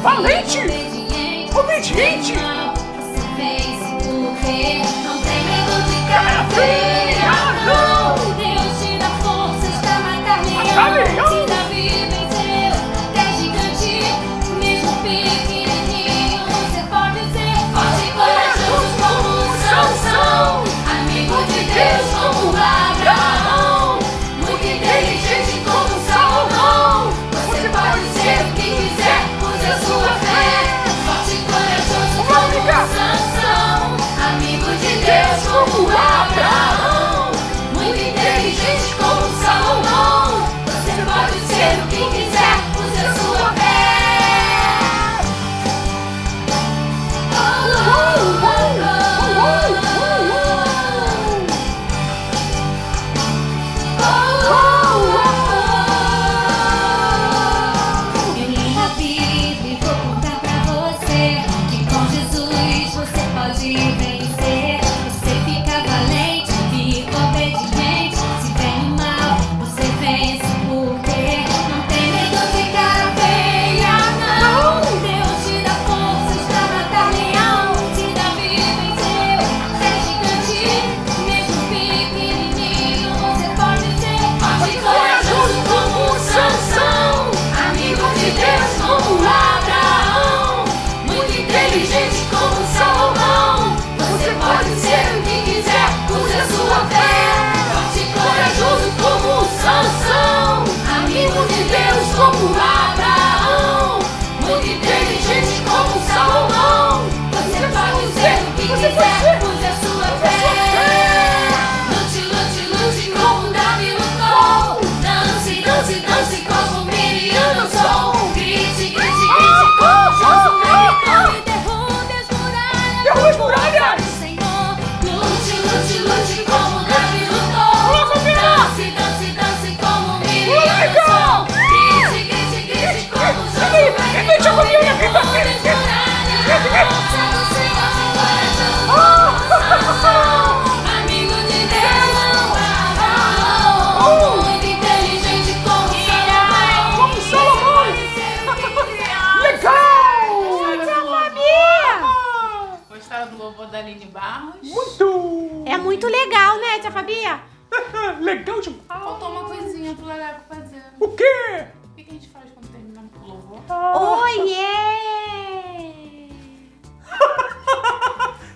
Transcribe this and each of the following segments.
valente, obediente. Você fez porque não tem medo de cara feia, não. Deus te dá forças pra matar leão. Se Davi venceu até gigante, mesmo pequenininho, você pode ser forte e corajoso como Sansão, amigo de Deus como Abraão, muito inteligente como Salomão. Você pode ser o que quiser, use a sua fé. Forte e corajoso como Sansão, amigo de Deus como Abraão, muito inteligente como Salomão. Você pode ser o que quiser, use a sua fé. Eu li na Bíblia e vou contar pra você que com Jesus você pode vencer. Você fica valente, fica obediente. Se vem o mal, você vence porque não tem medo de cara feia, não. Deus te dá forças pra matar leão. Se Davi venceu até gigante, mesmo pequenininho, você pode ser forte e corajoso como Sansão, amigo de Deus como Abraão, muito inteligente como Salomão. Você pode ser o que quiser, use a sua fé. Forte e corajoso como Sansão, amigo de Deus como Abraão, muito inteligente como Salomão. Você pode ser o que quiser, use a sua fé. Lute, lute, lute como Davi lutou. Dance, dance, dance como Miriam dançou. Grite, grite, grite como Josué gritou. E derrube as muralhas. Derruba as muralhas. Senhor, lute, lute, lute como Davi lutou. Dance, dance, dance como Miriam dançou. Grite, grite, grite como Josué gritou. E derrube as muralhas. Ouça do Senhor de coração, Sansão, amigo de Deus como Abraão, muito inteligente como Salomão. Como Salomão. Legal! Gostaram do louvor da Aline Barros? Muito! É muito legal, né, tia Fabia? Legal demais! Faltou uma coisinha pro Leleco fazer. O quê? O que a gente faz quando termina o louvor? Oiê!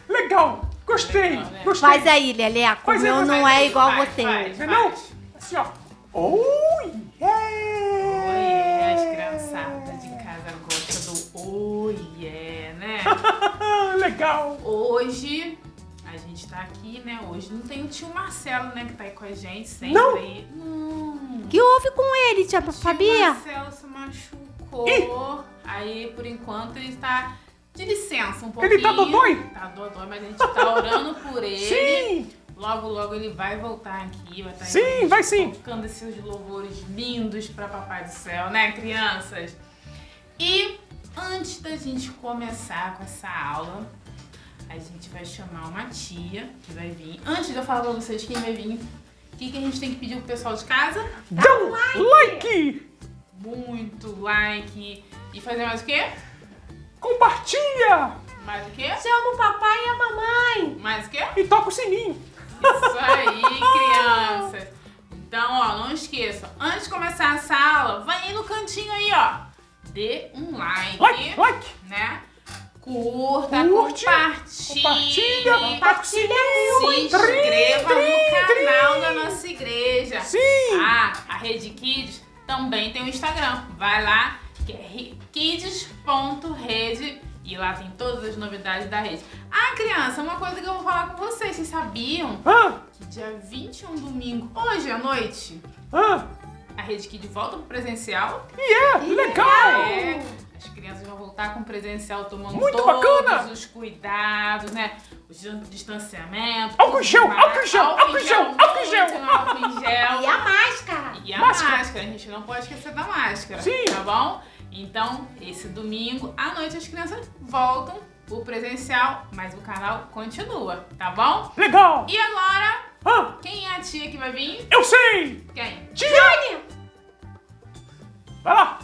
Legal! Gostei! Legal, né? Gostei! Faz aí, Leleco. O Faz aí, meu faz não aí. é igual Faz, você. faz. Não é não? Assim, ó. Oh, yeah! Oiê, as criançadas de casa gostam do oiê, né? Legal! Hoje, a gente tá aqui, né? Hoje não tem o tio Marcelo, né? Que tá aí com a gente sempre. Não? Aí. Não. O que houve com ele, tia O tio Fabia? Marcelo se machucou. Ih! Aí, por enquanto, ele tá de licença um pouquinho. Ele tá dodói? Tá dodói, mas a gente tá orando por ele. Sim! Logo, logo ele vai voltar aqui. Vai estar Sim, vai sim. tocando esses louvores lindos pra Papai do Céu, né, crianças? E antes da gente começar com essa aula, a gente vai chamar uma tia que vai vir. Antes de eu falar pra vocês quem vai vir, o que a gente tem que pedir pro pessoal de casa? Dá um like! Muito like. E fazer mais o quê? Compartilha! Mais o quê? Chama o papai e a mamãe. Mais o quê? E toca o sininho! Isso aí, crianças. Então, ó, não esqueçam. Antes de começar essa aula, vai aí no cantinho aí, ó. Dê um like, Like! né? Curta, Curte, compartilha. Compartilha Se muito! inscreva no Trim, canal da nossa igreja. Sim! A Rede Kids também tem o Instagram. Vai lá, que é kids.rede. E lá tem todas as novidades da rede. Ah, criança, uma coisa que eu vou falar com vocês. Vocês sabiam Ah! que dia 21, domingo, hoje à noite, Ah! a Rede Kids volta pro presencial? Legal! É, as crianças vão voltar com presencial, tomando Muito todos bacana! os cuidados, né? O distanciamento. Álcool em gel, tudo álcool em gel, mais. álcool em gel, álcool em gel. muito álcool em gel. E a máscara. E a Máscara. máscara, a gente não pode esquecer da máscara. Sim. Tá bom? Então, esse domingo à noite as crianças voltam pro presencial, mas o canal continua, tá bom? Legal! E agora, Ah! quem é a tia que vai vir? Eu sei! Quem? Tia! Vai lá!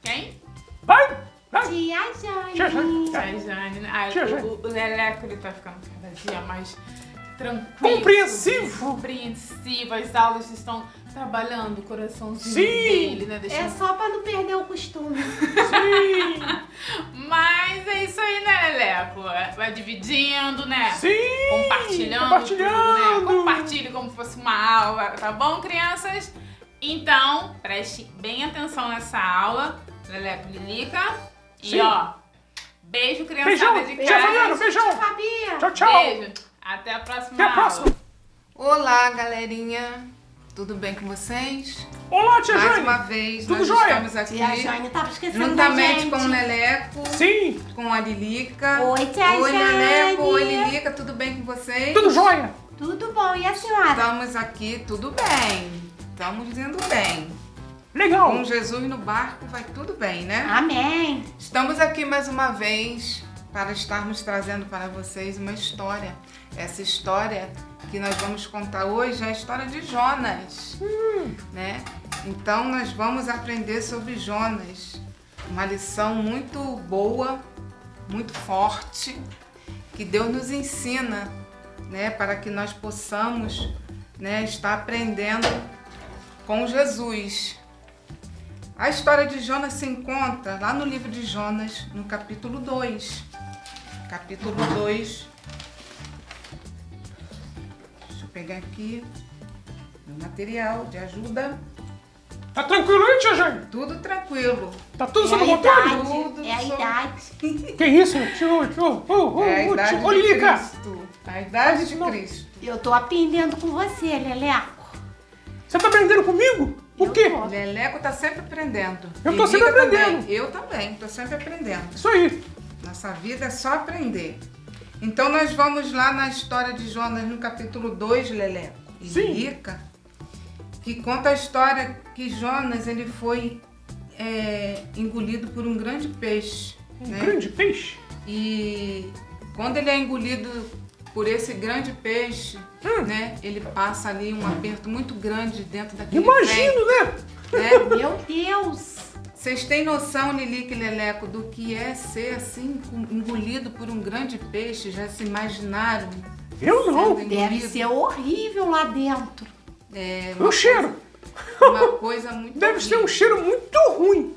Quem? Vai! Vai! Tia Tia Jane. Tia Jane, né? Ah, Tia Jane. o Leleco, ele tá ficando cada dia mais tranquilo. Compreensivo. Compreensivo. As aulas estão trabalhando o coraçãozinho Sim. dele, né? É Deixando... só pra não perder o costume. Sim. Mas é isso aí, né, Leleco? Vai dividindo, né? Sim. Compartilhando. Compartilhando. Tudo, né? Compartilhe como se fosse uma aula, tá bom, crianças? Então, preste bem atenção nessa aula, Leleco, Lilica. Sim. E ó, beijo, criançada Beijão. de Tia casa. Fabiana, beijão. Fabia. Tchau, tchau. Beijo. Até a próxima Até a aula. próxima. Olá, galerinha. Tudo bem com vocês? Olá, tia Mais Jane. uma vez, Tudo nós jóia? estamos aqui Tia Jane tava esquecendo da juntamente gente. com o Leleco, Sim. com a Lilica. Oi, tia Oi, Jane. Leleco. Oi, Lilica. Tudo bem com vocês? Tudo jóia? Tudo bom, e a senhora? Estamos aqui, tudo bem. Estamos indo bem. Legal. Com Jesus no barco vai tudo bem, né? Amém. Estamos aqui mais uma vez para estarmos trazendo para vocês uma história. Essa história que nós vamos contar hoje é a história de Jonas, né? Então nós vamos aprender sobre Jonas, uma lição muito boa, muito forte, que Deus nos ensina, né? Para que nós possamos, né, estar aprendendo com Jesus. A história de Jonas se encontra lá no livro de Jonas, no capítulo 2. Capítulo 2. Deixa eu pegar aqui o material de ajuda. Tá tranquilo aí, tia Jane? Tudo tranquilo. Tá tudo É sob a controle? idade. Tudo É a sob- idade. Que isso, tio? É a idade Ô, de Lilica. Cristo. A idade de Não. Cristo. Eu tô aprendendo com você, Leleco. Você tá aprendendo comigo? O Eu quê? tô. Leleco tá sempre aprendendo. Eu tô Lilica sempre aprendendo. também. Eu também, tô sempre aprendendo. Isso aí. Nossa vida é só aprender. Então nós vamos lá na história de Jonas no capítulo 2, Leleco e Sim. Lilica, que conta a história que Jonas ele foi engolido por um grande peixe. Um né? grande peixe. E quando ele é engolido por esse grande peixe, né, ele passa ali um aperto muito grande dentro daquele Imagino, né? trem, né? Meu Deus. Vocês têm noção, Lilica e Leleco, do que é ser assim, engolido por um grande peixe? Já se imaginaram? Eu não. sendo Deve engolido? ser horrível lá dentro. É O cheiro. uma coisa muito Deve ser um horrível. cheiro muito ruim.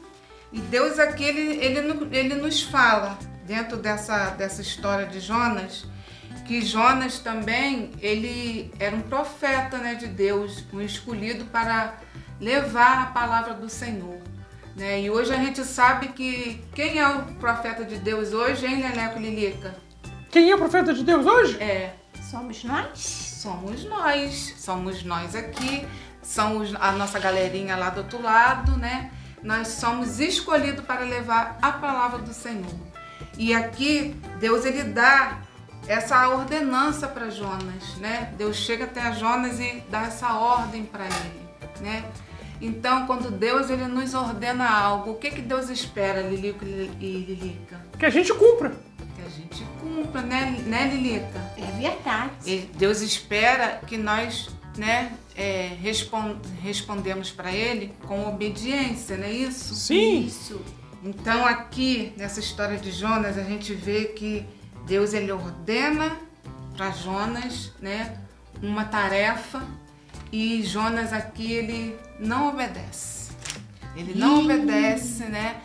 E Deus aqui, ele nos fala, dentro dessa história de Jonas, que Jonas também, ele era um profeta, né, de Deus, um escolhido para levar a palavra do Senhor. Né? E hoje a gente sabe que quem é o profeta de Deus hoje, hein, Leleco e Lilica? Quem é o profeta de Deus hoje? Somos nós? Somos nós aqui, somos a nossa galerinha lá do outro lado, né? Nós somos escolhidos para levar a palavra do Senhor. E aqui Deus ele dá essa ordenança para Jonas, né? Deus chega até Jonas e dá essa ordem para ele, né? Então, quando Deus ele nos ordena algo, o que Deus espera, Lilica e Lilica? Que a gente cumpra. Que a gente cumpra, né Lilica? É verdade. Deus espera que nós, né, respondemos para Ele com obediência, não é isso? Sim. Isso. Então aqui, nessa história de Jonas, a gente vê que Deus ele ordena para Jonas, né, uma tarefa e Jonas aqui ele não obedece. Ele não obedece, né?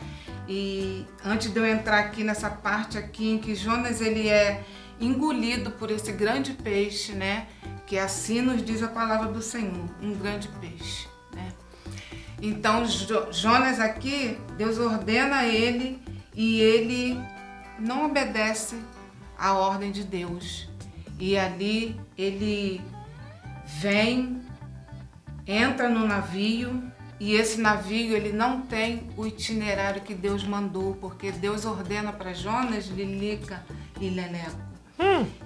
E antes de eu entrar aqui nessa parte aqui em que Jonas ele é engolido por esse grande peixe, né? Que assim nos diz a palavra do Senhor, um grande peixe, né? Então Jonas aqui, Deus ordena ele e ele não obedece à ordem de Deus. E ali ele vem, entra no navio e esse navio ele não tem o itinerário que Deus mandou, porque Deus ordena para Jonas, Lilica e Leleco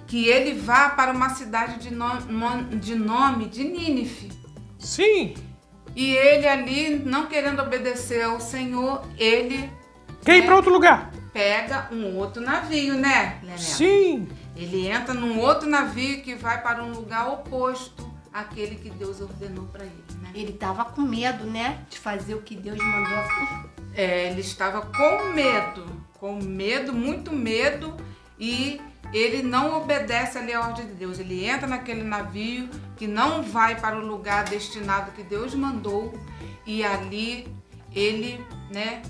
que ele vá para uma cidade de nome de Nínive. Sim. E ele ali, não querendo obedecer ao Senhor, ele Quer ir pra outro lugar? pega um outro navio, né, Leleco? Sim. Ele entra num outro navio que vai para um lugar oposto àquele que Deus ordenou para ele, né? Ele tava com medo, né? De fazer o que Deus mandou. Ele estava com medo, com medo, muito medo, e ele não obedece ali a ordem de Deus. Ele entra naquele navio que não vai para o lugar destinado que Deus mandou, e ali ele, né,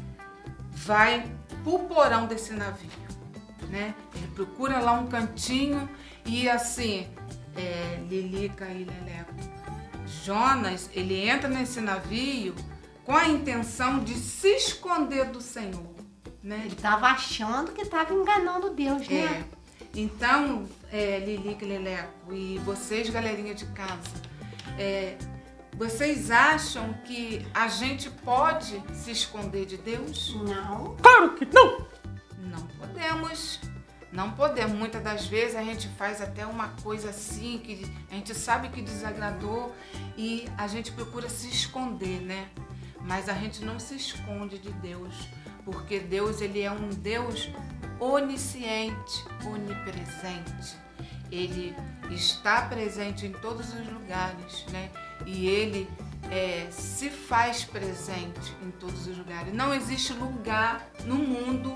vai pro porão desse navio, né? Ele procura lá um cantinho e assim, Lilica e Leleco, Jonas, ele entra nesse navio com a intenção de se esconder do Senhor, né? Ele estava achando que estava enganando Deus, né? Então, Lilica e Leleco, e vocês, galerinha de casa, vocês acham que a gente pode se esconder de Deus? Não. Claro que não! Não podemos. Não podemos. Muitas das vezes a gente faz até uma coisa assim que a gente sabe que desagradou e a gente procura se esconder, né? Mas a gente não se esconde de Deus, porque Deus, ele é um Deus onisciente, onipresente. Ele está presente em todos os lugares, né? E ele se faz presente em todos os lugares. Não existe lugar no mundo,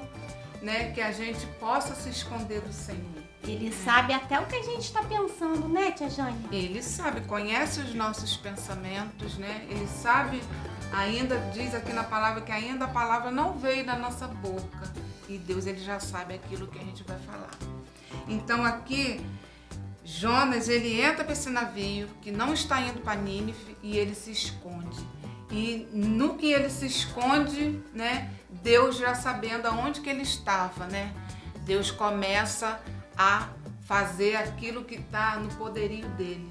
né, que a gente possa se esconder do Senhor. Ele sabe até o que a gente está pensando, né, tia Jânia? Ele sabe, conhece os nossos pensamentos, né? Ele sabe, ainda diz aqui na palavra que ainda a palavra não veio da nossa boca. E Deus, ele já sabe aquilo que a gente vai falar. Então aqui, Jonas, ele entra para esse navio que não está indo para Nínive e ele se esconde. E no que ele se esconde, né, Deus já sabendo aonde que ele estava, né? Deus começa a fazer aquilo que está no poderio dele.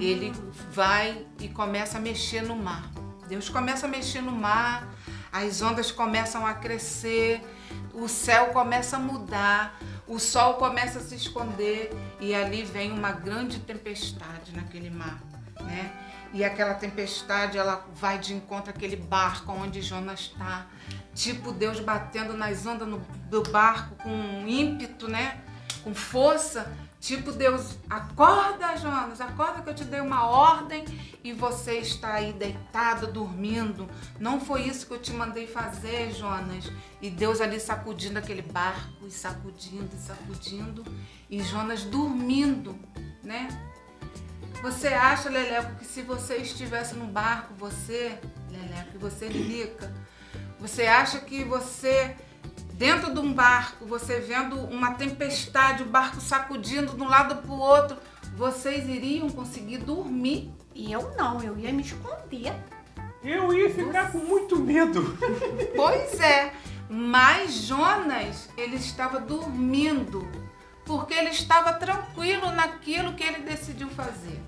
Ele vai e começa a mexer no mar. Deus começa a mexer no mar, as ondas começam a crescer, o céu começa a mudar, o sol começa a se esconder e ali vem uma grande tempestade naquele mar, né? E aquela tempestade, ela vai de encontro àquele barco onde Jonas está. Tipo Deus batendo nas ondas do barco com ímpeto, né? Com força. Tipo Deus, acorda Jonas, acorda que eu te dei uma ordem e você está aí deitado, dormindo. Não foi isso que eu te mandei fazer, Jonas. E Deus ali sacudindo aquele barco, e sacudindo, e sacudindo. E Jonas dormindo, né? Você acha, Leleco, que se você estivesse no barco, você, Leleco, e você, Lilica, você acha que você, dentro de um barco, você vendo uma tempestade, o barco sacudindo de um lado para o outro, vocês iriam conseguir dormir? E eu não, eu ia me esconder. Eu ia ficar com muito medo. Pois é, mas Jonas, ele estava dormindo, porque ele estava tranquilo naquilo que ele decidiu fazer.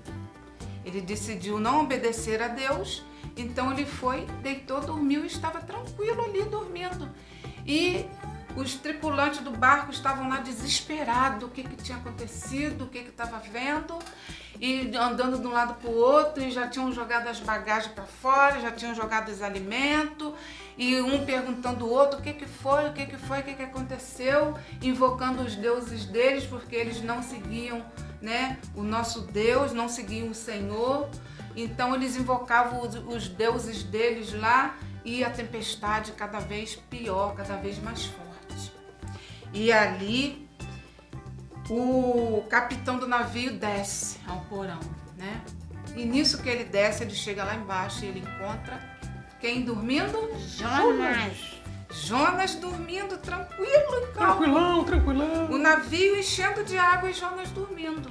Ele decidiu não obedecer a Deus, então ele foi, deitou, dormiu e estava tranquilo ali dormindo. E os tripulantes do barco estavam lá desesperados, o que tinha acontecido, o que estava vendo, e andando de um lado para o outro, e já tinham jogado as bagagens para fora, já tinham jogado os alimentos, e um perguntando ao outro o que foi, o que aconteceu, invocando os deuses deles, porque eles não seguiam, né, o nosso Deus, não seguiam o Senhor. Então eles invocavam os deuses deles lá, e a tempestade cada vez pior, cada vez mais forte. E ali o capitão do navio desce ao porão, né? E nisso que ele desce, ele chega lá embaixo e ele encontra quem dormindo? Jonas dormindo, tranquilo e calmo. Tranquilão, tranquilão. O navio enchendo de água e Jonas dormindo.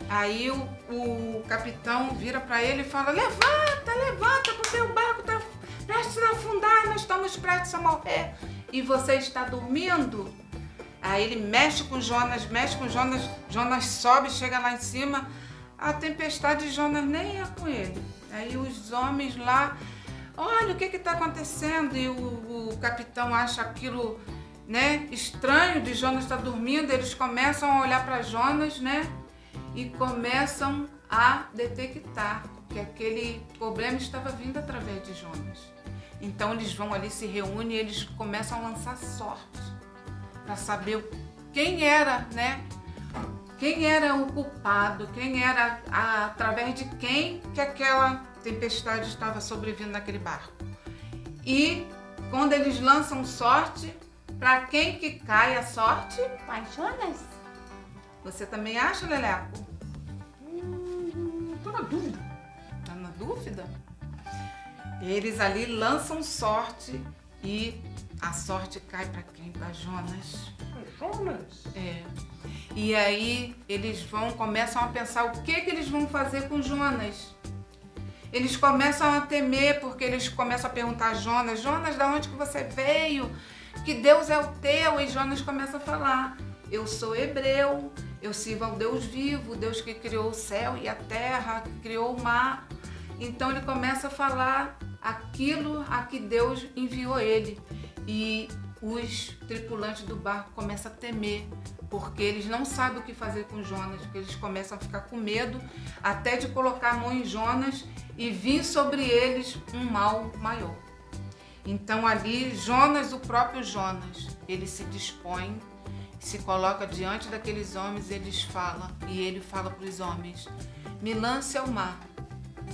Aí o capitão vira para ele e fala: levanta, porque o barco está prestes a afundar, nós estamos prestes a morrer. E você está dormindo? Aí ele mexe com Jonas, Jonas sobe, chega lá em cima, a tempestade de Jonas nem ia com ele. Aí os homens lá, olha o que está acontecendo, e o capitão acha aquilo, né, estranho de Jonas estar dormindo. Eles começam a olhar para Jonas, né, e começam a detectar que aquele problema estava vindo através de Jonas. Então eles vão ali, se reúnem e eles começam a lançar sorte para saber quem era, né? Quem era o culpado, quem era, através de quem que aquela tempestade estava sobrevindo naquele barco. E quando eles lançam sorte, para quem que cai a sorte? Pai Jonas? Você também acha, Leleco? Tô na dúvida. Tá na dúvida? Eles ali lançam sorte e a sorte cai para quem? Para Jonas. Jonas? É. E aí eles começam a pensar o que eles vão fazer com Jonas. Eles começam a temer porque eles começam a perguntar a Jonas, Jonas, da onde que você veio? Que Deus é o teu? E Jonas começa a falar, eu sou hebreu, eu sirvo ao Deus vivo, Deus que criou o céu e a terra, que criou o mar. Então ele começa a falar aquilo a que Deus enviou ele. E os tripulantes do barco começam a temer, porque eles não sabem o que fazer com Jonas, porque eles começam a ficar com medo até de colocar a mão em Jonas e vir sobre eles um mal maior. Então ali, Jonas, o próprio Jonas, ele se dispõe, se coloca diante daqueles homens, ele fala para os homens, me lance ao mar.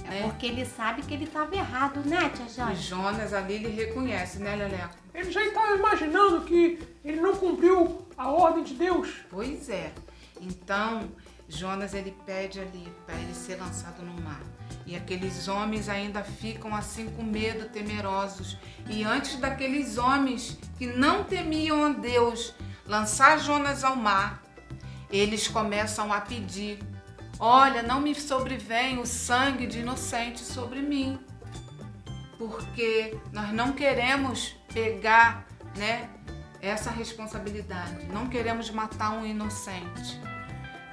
É porque ele sabe que ele estava errado, né, tia E Jonas? Jonas ali, ele reconhece, né, Leleco? Ele já estava imaginando que ele não cumpriu a ordem de Deus. Pois é. Então, Jonas, ele pede ali para ele ser lançado no mar. E aqueles homens ainda ficam assim com medo, temerosos. E antes daqueles homens que não temiam a Deus lançar Jonas ao mar, eles começam a pedir, olha, não me sobrevém o sangue de inocente sobre mim. Porque nós não queremos pegar, né, essa responsabilidade. Não queremos matar um inocente.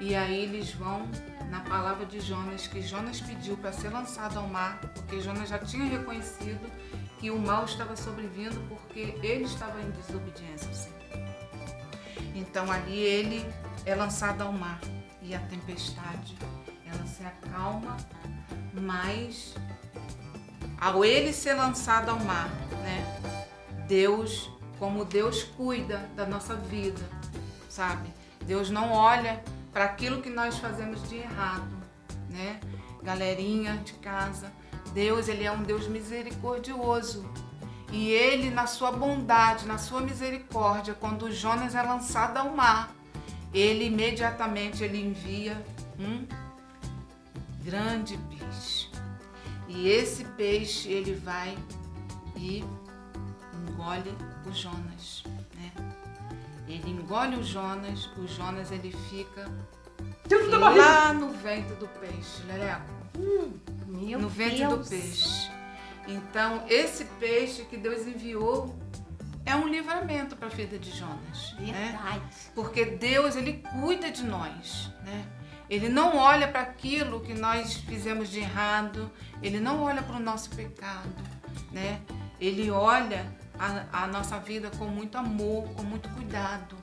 E aí eles vão na palavra de Jonas, que Jonas pediu para ser lançado ao mar, porque Jonas já tinha reconhecido que o mal estava sobrevindo porque ele estava em desobediência ao Senhor. Então ali ele é lançado ao mar e a tempestade, ela se acalma, mas ao ele ser lançado ao mar, né, Deus, como Deus cuida da nossa vida, sabe? Deus não olha para aquilo que nós fazemos de errado, né? Galerinha de casa, Deus, ele é um Deus misericordioso. E ele, na sua bondade, na sua misericórdia, quando Jonas é lançado ao mar, ele imediatamente ele envia um grande peixe. E esse peixe, ele vai e engole o Jonas, né? Ele engole o Jonas ele fica Dentro da barriga. lá no ventre do peixe, Leleco. Meu No ventre Deus. do peixe. Então, esse peixe que Deus enviou é um livramento para a vida de Jonas, né? Verdade. Porque Deus, ele cuida de nós, né? Ele não olha para aquilo que nós fizemos de errado, ele não olha para o nosso pecado, né? Ele olha a nossa vida com muito amor, com muito cuidado,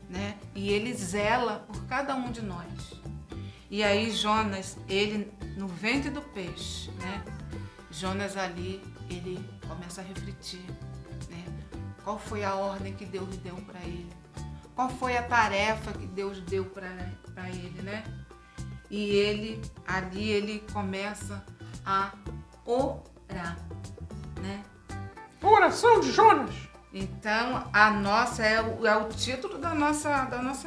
né? E ele zela por cada um de nós. E aí Jonas, ele no ventre do peixe, né? Jonas ali, ele começa a refletir, né? Qual foi a ordem que Deus deu para ele? Qual foi a tarefa que Deus deu para ele, né? E ele, ali, ele começa a orar, né? Oração de Jonas. Então, a nossa é o título da nossa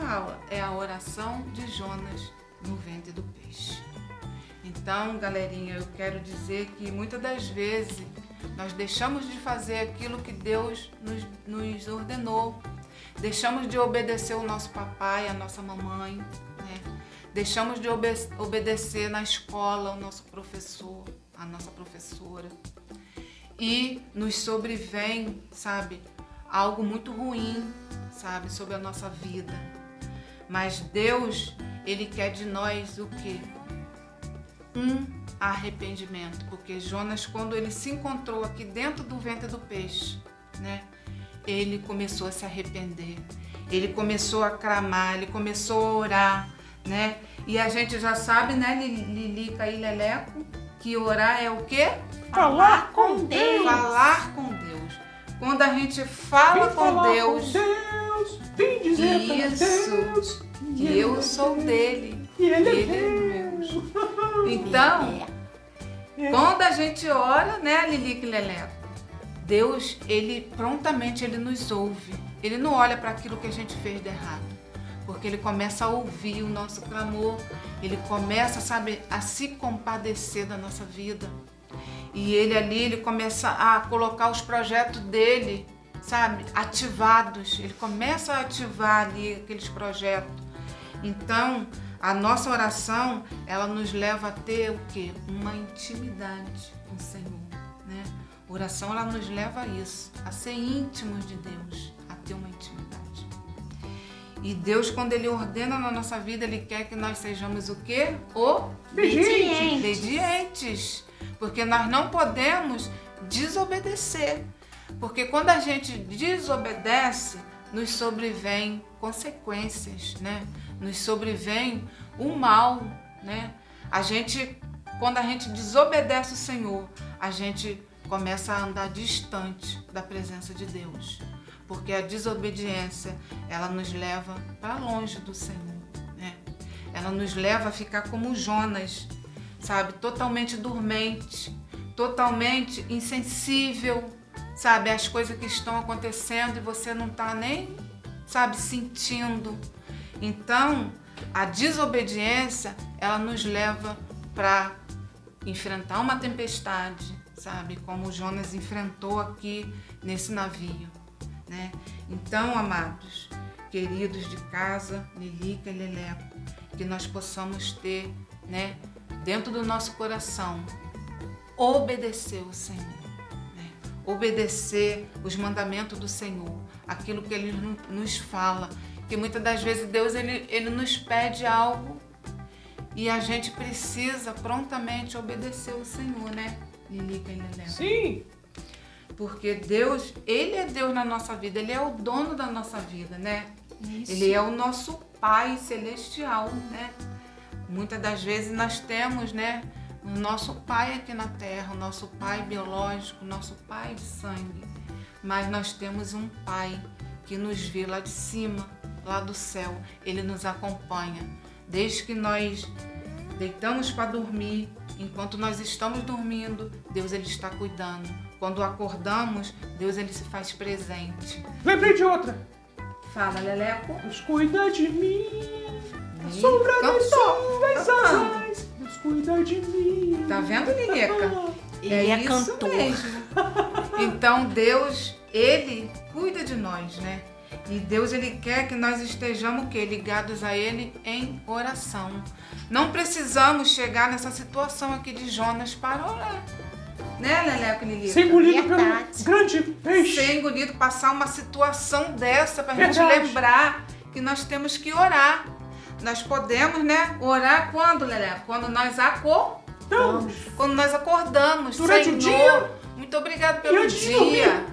aula. É a oração de Jonas no ventre do peixe. Então, galerinha, eu quero dizer que muitas das vezes nós deixamos de fazer aquilo que Deus nos ordenou. Deixamos de obedecer o nosso papai, a nossa mamãe, né? Deixamos de obedecer na escola o nosso professor, a nossa professora. E nos sobrevém, sabe, algo muito ruim, sabe, sobre a nossa vida. Mas Deus, ele quer de nós o quê? Um arrependimento. Porque Jonas, quando ele se encontrou aqui dentro do ventre do peixe, né, ele começou a se arrepender. Ele começou a clamar, ele começou a orar, né? E a gente já sabe, né, Lilica e Leleco, que orar é o quê? Falar com Deus. Falar com Deus. Quando a gente fala Vem com falar Deus, com Deus. Vem dizer para Deus que eu sou dele e ele é Deus. Deus. Então, quando a gente ora, né, Lilica e Leleco, Deus, ele prontamente ele nos ouve, ele não olha para aquilo que a gente fez de errado, porque ele começa a ouvir o nosso clamor, ele começa, sabe, a se compadecer da nossa vida. E ele ali, ele começa a colocar os projetos dele, sabe, ativados. Ele começa a ativar ali aqueles projetos. Então, a nossa oração, ela nos leva a ter o quê? Uma intimidade com o Senhor, né? A oração, ela nos leva a isso, a ser íntimos de Deus, a ter uma intimidade. E Deus, quando Ele ordena na nossa vida, Ele quer que nós sejamos o quê? Obedientes. Porque nós não podemos desobedecer. Porque quando a gente desobedece, nos sobrevém consequências, né? Nos sobrevém o mal, né? Quando a gente desobedece o Senhor, a gente começa a andar distante da presença de Deus. Porque a desobediência, ela nos leva para longe do Senhor, né? Ela nos leva a ficar como Jonas, sabe? Totalmente dormente, totalmente insensível, sabe? As coisas que estão acontecendo e você não está nem, sabe, sentindo. Então, a desobediência, ela nos leva para enfrentar uma tempestade, sabe? Como Jonas enfrentou aqui nesse navio, né? Então, amados, queridos de casa, Lilica e Leleco, que nós possamos ter, né, dentro do nosso coração, obedecer o Senhor, né? Obedecer os mandamentos do Senhor, aquilo que Ele nos fala, que muitas das vezes Deus ele nos pede algo e a gente precisa prontamente obedecer o Senhor, né, Lilica e Leleco? Sim. Porque Deus, Ele é Deus na nossa vida, Ele é o dono da nossa vida, né? Isso. Ele é o nosso Pai celestial, né? Muitas das vezes nós temos, né, o nosso pai aqui na terra, o nosso pai biológico, o nosso pai de sangue. Mas nós temos um Pai que nos vê lá de cima, lá do céu. Ele nos acompanha. Desde que nós deitamos para dormir, enquanto nós estamos dormindo, Deus ele está cuidando. Quando acordamos, Deus ele se faz presente. Lembrei de outra. Fala, Leleco. Deus cuida de mim. A sombra das suas asas. Deus cuida de mim. Tá vendo, Lilica? Ele é isso cantor. mesmo. Então Deus, Ele cuida de nós, né? E Deus, Ele quer que nós estejamos o quê? Ligados a Ele em oração. Não precisamos chegar nessa situação aqui de Jonas para orar. Né, Leleco e Lilica? Ser engolido pelo Verdade. grande peixe. Ser engolido, passar uma situação dessa para a gente Verdade. lembrar que nós temos que orar. Nós podemos, né, orar quando, Leleco? Quando nós acordamos. Quando nós acordamos. Durante o Senhor, dia. muito obrigado pelo antes de dormir. dia.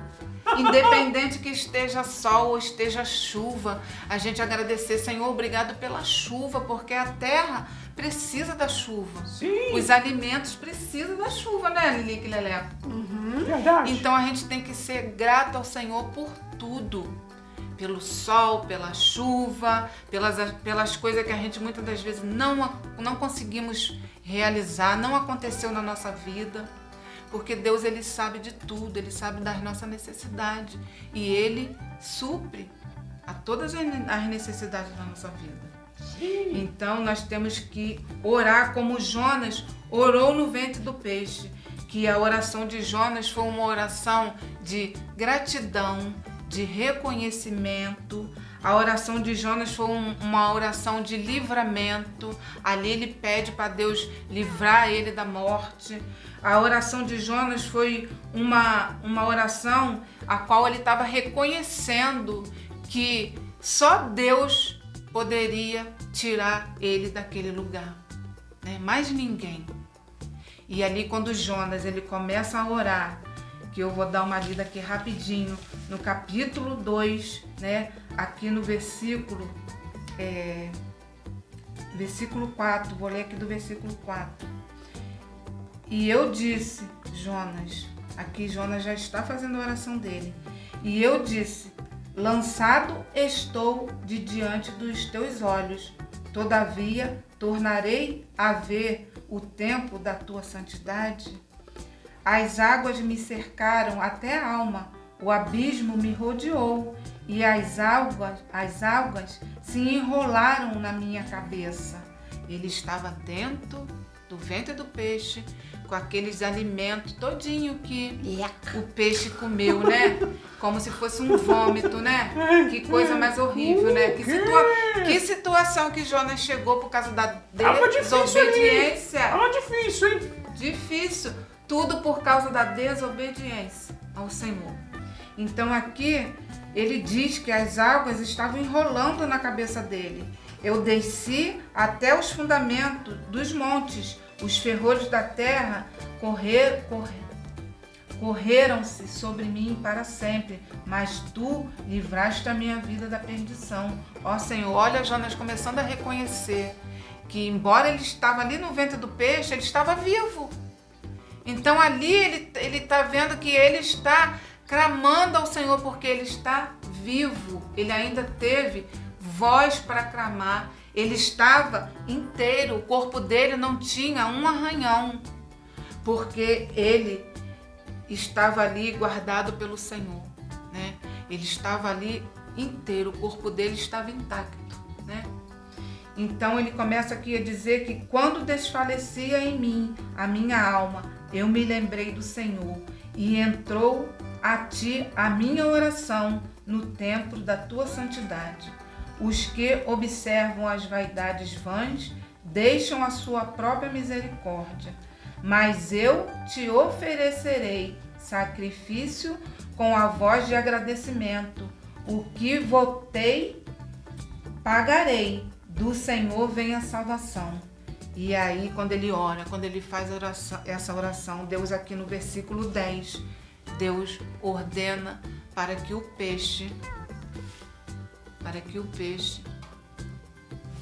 Independente que esteja sol ou esteja chuva, a gente agradecer, Senhor, obrigado pela chuva, porque a terra precisa da chuva. Sim. Os alimentos precisam da chuva, né, Lilica e Leleco? Verdade. Então a gente tem que ser grato ao Senhor por tudo. Pelo sol, pela chuva, pelas coisas que a gente muitas das vezes não conseguimos realizar, não aconteceu na nossa vida. Porque Deus, Ele sabe de tudo, Ele sabe das nossas necessidades. E Ele supre a todas as necessidades da nossa vida. Sim. Então nós temos que orar como Jonas orou no ventre do peixe. Que a oração de Jonas foi uma oração de gratidão, de reconhecimento. A oração de Jonas foi uma oração de livramento. Ali ele pede para Deus livrar ele da morte. A oração de Jonas foi uma oração a qual ele estava reconhecendo que só Deus poderia tirar ele daquele lugar, né? Mais ninguém. E ali quando Jonas ele começa a orar, que eu vou dar uma lida aqui rapidinho, no capítulo 2, né? Aqui no versículo 4, vou ler aqui do versículo 4. E eu disse, Jonas, aqui Jonas já está fazendo a oração dele. E eu disse, lançado estou de diante dos teus olhos, todavia tornarei a ver o tempo da tua santidade. As águas me cercaram até a alma, o abismo me rodeou, e as algas se enrolaram na minha cabeça. Ele estava dentro do ventre do peixe, com aqueles alimentos todinho que o peixe comeu, né? Como se fosse um vômito, né? Que coisa mais horrível, né? Que situação que Jonas chegou por causa da desobediência. Tava difícil, hein? Difícil. Tudo por causa da desobediência ao Senhor. Então aqui ele diz que as águas estavam enrolando na cabeça dele. Eu desci até os fundamentos dos montes. Os ferrolhos da terra correram-se sobre mim para sempre, mas tu livraste a minha vida da perdição. Ó Senhor, olha Jonas começando a reconhecer que, embora ele estava ali no ventre do peixe, ele estava vivo. Então ali ele está vendo que ele está clamando ao Senhor porque ele está vivo. Ele ainda teve voz para clamar. Ele estava inteiro, o corpo dele não tinha um arranhão, porque ele estava ali guardado pelo Senhor, né? Ele estava ali inteiro, o corpo dele estava intacto, né? Então ele começa aqui a dizer que quando desfalecia em mim a minha alma, eu me lembrei do Senhor e entrou a ti a minha oração no templo da tua santidade. Os que observam as vaidades vãs deixam a sua própria misericórdia, mas eu te oferecerei sacrifício com a voz de agradecimento. O que votei, pagarei. Do Senhor vem a salvação. E aí, quando ele ora, quando ele faz essa oração, Deus aqui no versículo 10, Deus ordena para que o peixe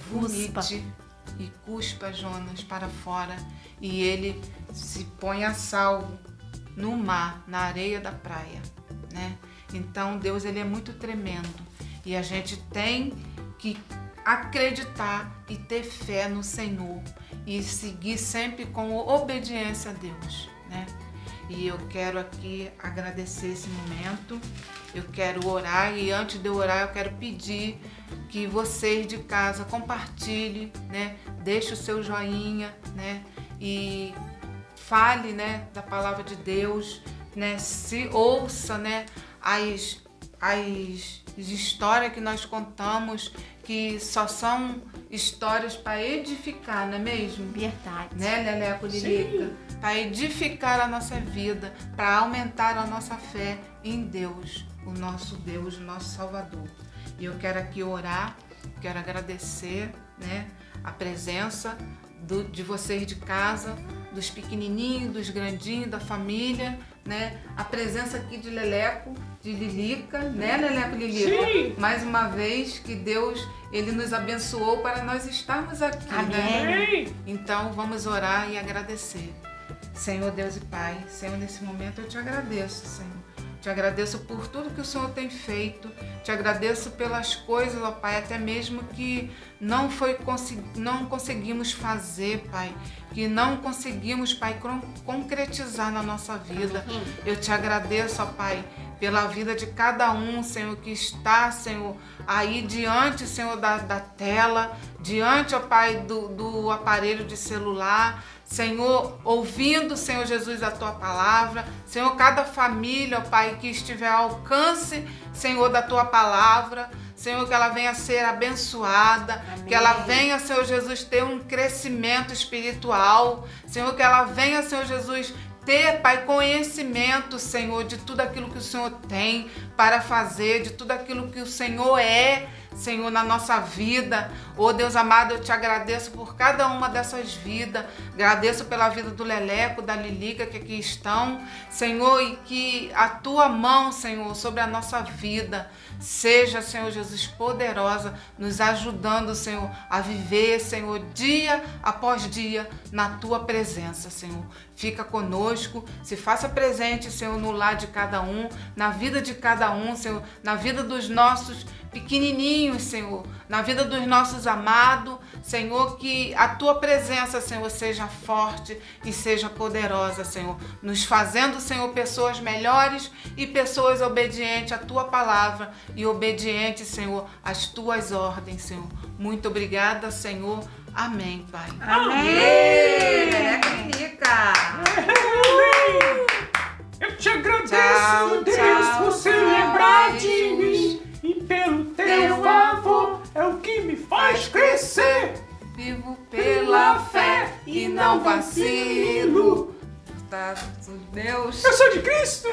vomite e cuspa Jonas para fora, e ele se põe a salvo no mar, na areia da praia, né? Então Deus, ele é muito tremendo, e a gente tem que acreditar e ter fé no Senhor e seguir sempre com obediência a Deus, né? E eu quero aqui agradecer esse momento, eu quero orar, e antes de eu orar eu quero pedir que vocês de casa compartilhem, né? Deixe o seu joinha, né? E fale, né, da palavra de Deus, né? Se ouça, né, as histórias que nós contamos, que só são histórias para edificar, não é mesmo? Verdade. Né, Leleco, Lilica? Para edificar a nossa vida, para aumentar a nossa fé em Deus, o nosso Salvador. E eu quero aqui orar, quero agradecer, né, a presença de vocês de casa, dos pequenininhos, dos grandinhos, da família, né? A presença aqui de Leleco, de Lilica, né, Leleco, Lilica? Sim. Mais uma vez que Deus, ele nos abençoou para nós estarmos aqui, Amém. né? Ei! Então vamos orar e agradecer. Senhor Deus e Pai, Senhor, nesse momento eu te agradeço, Senhor. Te agradeço por tudo que o Senhor tem feito. Te agradeço pelas coisas, ó Pai, até mesmo que não conseguimos fazer, Pai. Que não conseguimos, Pai, concretizar na nossa vida. Eu te agradeço, ó Pai, pela vida de cada um, Senhor, que está, Senhor, aí diante, Senhor, da tela, diante, ó Pai, do aparelho de celular, Senhor, ouvindo, Senhor Jesus, a Tua palavra, Senhor, cada família, ó Pai, que estiver ao alcance, Senhor, da Tua palavra, Senhor, que ela venha a ser abençoada, amém. Que ela venha, Senhor Jesus, ter um crescimento espiritual, Senhor, que ela venha, Senhor Jesus, ter, Pai, conhecimento, Senhor, de tudo aquilo que o Senhor tem para fazer, de tudo aquilo que o Senhor é, Senhor, na nossa vida. Oh, Deus amado, eu te agradeço por cada uma dessas vidas. Agradeço pela vida do Leleco, da Lilica, que aqui estão, Senhor, e que a Tua mão, Senhor, sobre a nossa vida seja, Senhor Jesus, poderosa, nos ajudando, Senhor, a viver, Senhor, dia após dia na Tua presença, Senhor. Fica conosco, se faça presente, Senhor, no lar de cada um, na vida de cada um, Senhor, na vida dos nossos pequenininhos, caminhos, Senhor, na vida dos nossos amados, Senhor, que a Tua presença, Senhor, seja forte e seja poderosa, Senhor, nos fazendo, Senhor, pessoas melhores e pessoas obedientes à Tua palavra e obedientes, Senhor, às Tuas ordens, Senhor. Muito obrigada, Senhor. Amém, Pai. Amém. Clínica. Eu te agradeço, Tchau, Deus, tchau, você tchau, lembrar de beijos. mim. E pelo teu favor é o que me faz crescer. Vivo pela fé e não vacilo. Tá, Deus. Eu sou de Cristo.